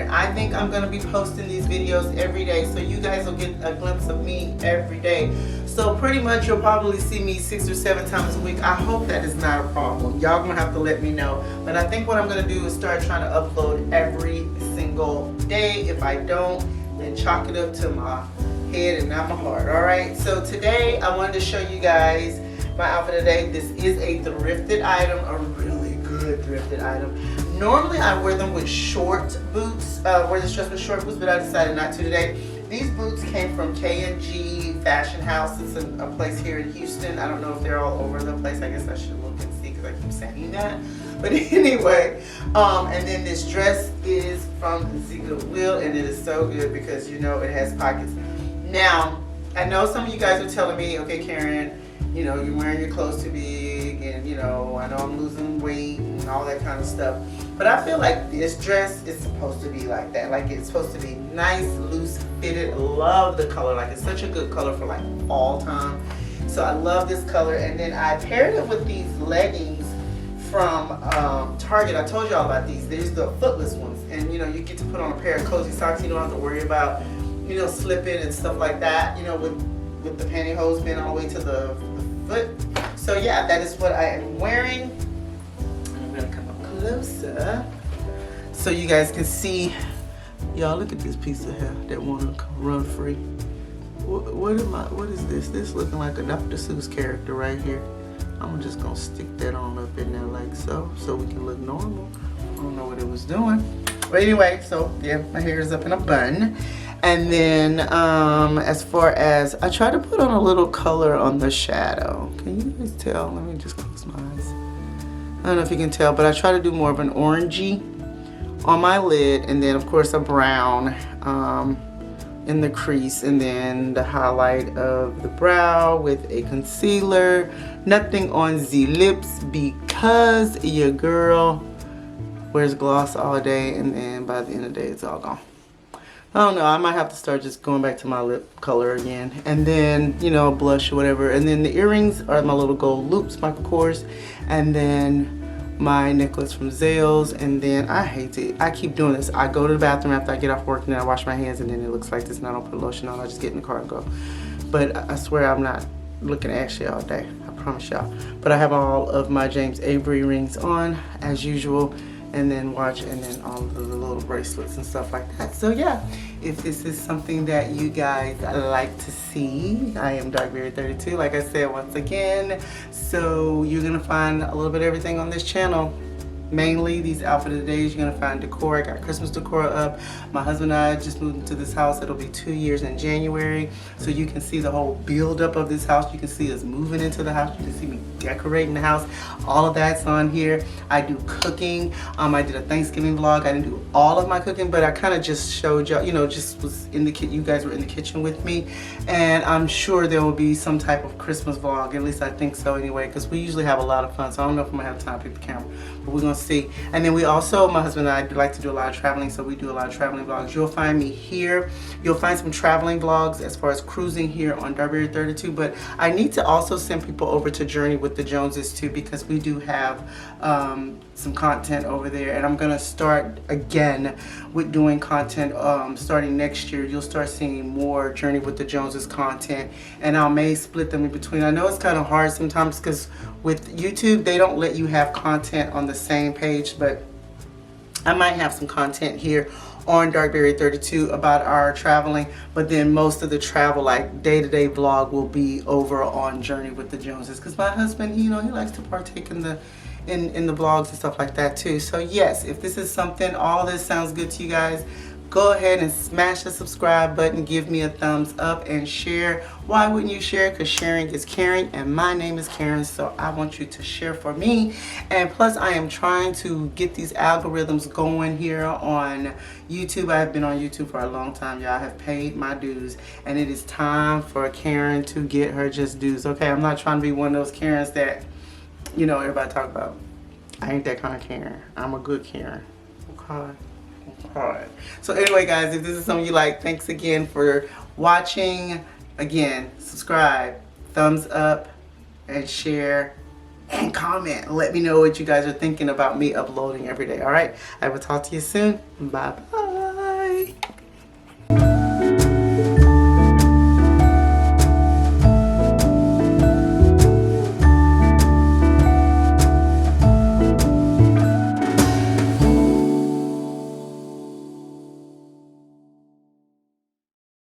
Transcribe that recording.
here. I think I'm gonna be posting these videos every day, so you guys will get a glimpse of me every day. So pretty much you'll probably see me 6 or 7 times a week. I hope that is not a problem. Y'all gonna have to let me know. But I think what I'm gonna do is start trying to upload every single day. If I don't, then chalk it up to my head and not my heart. Alright, so today I wanted to show you guys my outfit today. This is a thrifted item, a really good thrifted item. Normally I wear them with short boots, wear this dress with short boots, but I decided not to today. These boots came from K&G Fashion House. It's a place here in Houston. I don't know if they're all over the place. I guess I should look and see because I keep saying that. But anyway, and then this dress is from the Goodwill, and it is so good because you know it has pockets. Now, I know some of you guys are telling me, okay, Karen, you know, you're wearing your clothes too big, and you know, I know I'm losing weight and all that kind of stuff. But I feel like this dress is supposed to be like that. Like it's supposed to be nice, loose fitted. Love the color. Like it's such a good color for like fall time. So I love this color. And then I paired it with these leggings from Target. I told y'all about these. There's the footless ones. And you know, you get to put on a pair of cozy socks. You don't have to worry about, you know, slipping and stuff like that. You know, with the pantyhose being all the way to the foot. So yeah, that is what I am wearing. I'm gonna come up closer so you guys can see. Y'all look at this piece of hair that wanna run free. What is this? This looking like a Dr. Seuss character right here. I'm just gonna stick that on up in there like so we can look normal. I don't know what it was doing. But anyway, so yeah, my hair is up in a bun. And then as far as, I try to put on a little color on the shadow. Can you guys tell? Let me just close my eyes. I don't know if you can tell, but I try to do more of an orangey on my lid, and then of course a brown in the crease, and then the highlight of the brow with a concealer. Nothing on the lips because your girl wears gloss all day, and then by the end of the day it's all gone. I don't know, I might have to start just going back to my lip color again. And then, you know, blush or whatever. And then the earrings are my little gold loops, Michael Kors. And then my necklace from Zales. And then I keep doing this. I go to the bathroom after I get off work, and then I wash my hands, and then it looks like this, and I don't put lotion on. I just get in the car and go. But I swear I'm not looking ashy all day. I promise y'all. But I have all of my James Avery rings on as usual. And then watch, and then all of the little bracelets and stuff like that. So yeah, if this is something that you guys like to see, I am Darkberry32, like I said once again. So you're gonna find a little bit of everything on this channel. Mainly these outfit of the days, you're gonna find decor. I got Christmas decor up. My husband and I just moved into this house. It'll be 2 years in January. So you can see the whole build up of this house. You can see us moving into the house. You can see me decorating the house. All of that's on here. I do cooking. I did a Thanksgiving vlog. I didn't do all of my cooking, but I kind of just showed y'all, you know, just was in the kitchen. You guys were in the kitchen with me. And I'm sure there will be some type of Christmas vlog. At least I think so anyway, because we usually have a lot of fun. So I don't know if I'm gonna have time to pick the camera, but we're gonna see. And then we also, my husband and I like to do a lot of traveling, so we do a lot of traveling vlogs. You'll find me here. You'll find some traveling vlogs as far as cruising here on Darkberry32, but I need to also send people over to Journey with the Joneses too, because we do have some content over there, and I'm gonna start again with doing content starting next year. You'll start seeing more Journey with the Joneses content, and I may split them in between. I know it's kind of hard sometimes because with YouTube they don't let you have content on the same page, but I might have some content here on Darkberry32 about our traveling, but then most of the travel, like day-to-day vlog, will be over on Journey with the Joneses, because my husband, you know, he likes to partake in the vlogs and stuff like that too. So yes, if this is something, all this sounds good to you guys, go ahead and smash the subscribe button, give me a thumbs up, and share. Why wouldn't you share? Because sharing is caring, and my name is Karen, so I want you to share for me. And plus, I am trying to get these algorithms going here on YouTube. I have been on YouTube for a long time, y'all. I have paid my dues, and it is time for Karen to get her just dues. Okay, I'm not trying to be one of those Karens that, you know, everybody talk about. I ain't that kind of Karen. I'm a good Karen. Okay. Alright. So anyway, guys, if this is something you like, thanks again for watching. Again, subscribe, thumbs up, and share, and comment. Let me know what you guys are thinking about me uploading every day. Alright? I will talk to you soon. Bye-bye.